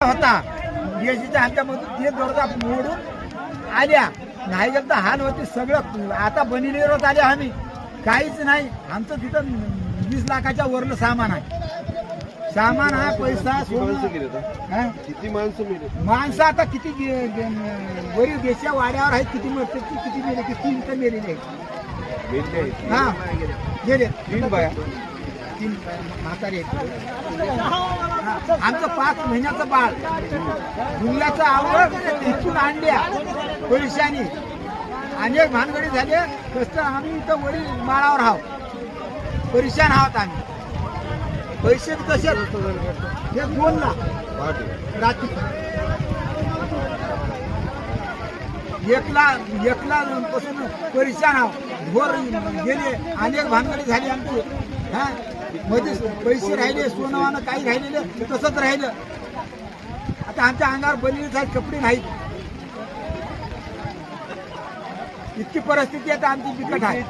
होता बीएससीच्या ह्याच्यामधून ते गरजा मोडून आल्या नाही गेलं तर हाल होते सगळं. आता बनिलेरोत आले आम्ही काहीच नाही. आमचं तिथं 20 लाखाच्या वरलं सामान आहे. सामान हा पैसा किती माणसं आता किती वरील देशा वाड्यावर आहेत. किती मरते किती मेले किती इथं मेलेले आहेत. हा गेले 3 बाया 3 म्हातारे. आमचं 5 महिन्याचं बाळ दुनियाचं आवड इथून आणल्या पैशानी अनेक भानगडी झाले. कसं आम्ही इथं वरील माळावर आहोत परेशान आहोत आम्ही. पैसे कसे हे 2 लाख रात्री 1 लाख पासून परेशान आहोत. भोर गेले अनेक भानगडी झाली आमची. हा मध्ये पैसे राहिले सोनवानं काही राहिलेलं तसंच राहिलं. आता आमच्या अंगावर बनिलेच आहेत कपडे नाहीत. इतकी परिस्थिती आहे आमची बिकट आहे.